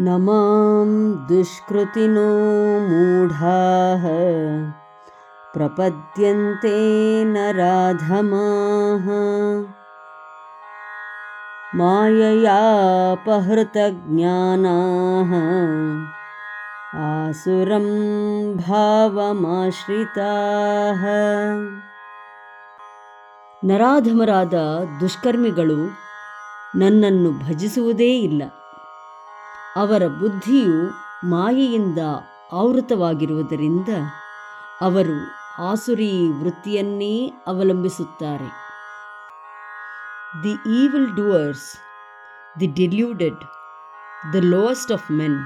न मां दुष्कृतिनो मूढाः प्रपद्यन्ते नराधमाः माययापहृतज्ञानाः आसुरं ಭಾವಮಾಶ್ರಿತಾಃ. ನರಾಧಮರಾದ ದುಷ್ಕರ್ಮಿಗಳು ನನ್ನನ್ನು ಭಜಿಸುವುದೇ ಇಲ್ಲ. ಅವರ ಬುದ್ಧಿಯು ಮಾಯೆಯಿಂದ ಆವೃತವಾಗಿರುವುದರಿಂದ ಅವರು ಆಸುರಿ ವೃತ್ತಿಯನ್ನೇ ಅವಲಂಬಿಸುತ್ತಾರೆ. The evil doers, the deluded, the lowest of men,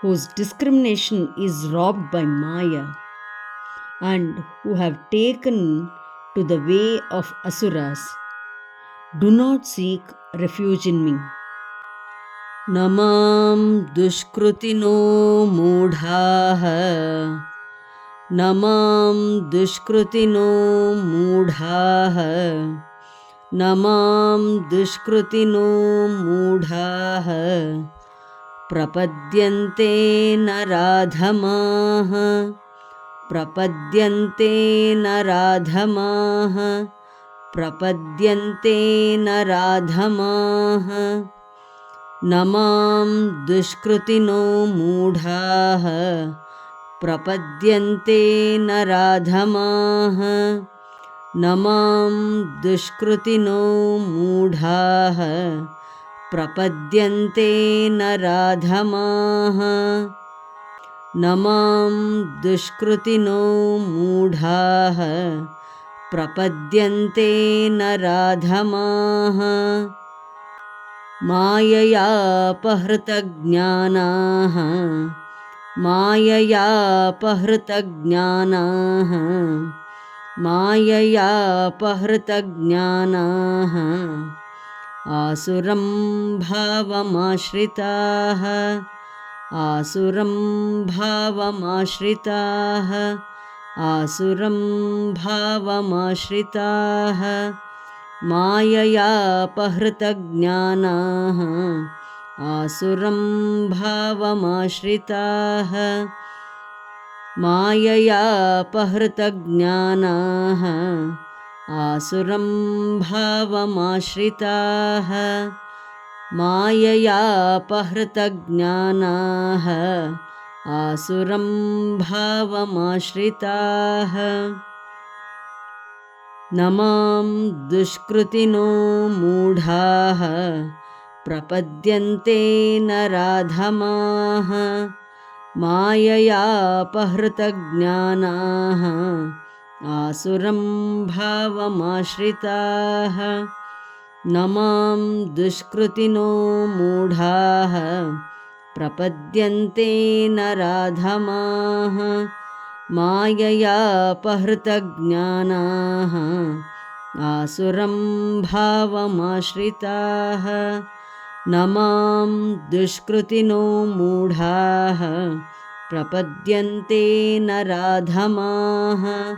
whose discrimination is robbed by Maya, and who have taken to the way of Asuras, do not seek refuge in me. न मां दुष्कृतिनो मूढाः न मां दुष्कृतिनो मूढाः न मां दुष्कृतिनो मूढाः प्रपद्यन्ते नराधमाः प्रपद्यन्ते नराधमाः प्रपद्यन्ते नराधमाः. न मां दुष्कृतिनो मूढाः प्रपद्यन्ते नराधमाः न मां दुष्कृतिनो मूढाः प्रपद्यन्ते नराधमाः न मां दुष्कृतिनो मूढाः प्रपद्यन्ते नराधमाः माययापहृतज्ञानाः माययापहृतज्ञानाः माययापहृतज्ञानाः आसुरं भावमाश्रिताः आसुरं भावमाश्रिताः आसुरं भावमाश्रिताः माययापहृतज्ञानाः आसुरं भावमाश्रिताः माययापहृतज्ञानाः आसुरं भावमाश्रिताः माययापहृतज्ञानाः आसुरं भावमाश्रिताः. न मां दुष्कृतिनो मूढाः प्रपद्यन्ते नराधमाः माययापहृतज्ञानाः आसुरं भावमाश्रिताः. न मां दुष्कृतिनो मूढाः प्रपद्यन्ते नराधमाः माययापहृतज्ञानाः आसुरं भावमाश्रिताः. न मां दुष्कृतिनो मूढाः प्रपद्यन्ते नराधमाः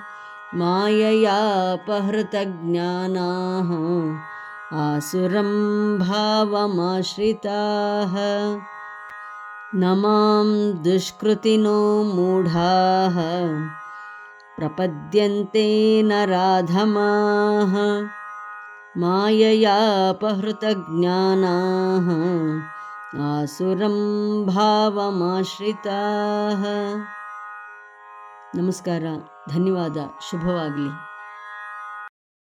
माययापहृतज्ञानाः आसुरं भावमाश्रिताः. न मां दुष्कृतिनो मूढाः प्रपद्यन्ते नराधमाः माययापहृतज्ञानाः आसुरं ಭಾವಮಾಶ್ರಿತಾಃ. ನಮಸ್ಕಾರ, ಧನ್ಯವಾದ, ಶುಭವಾಗಲಿ.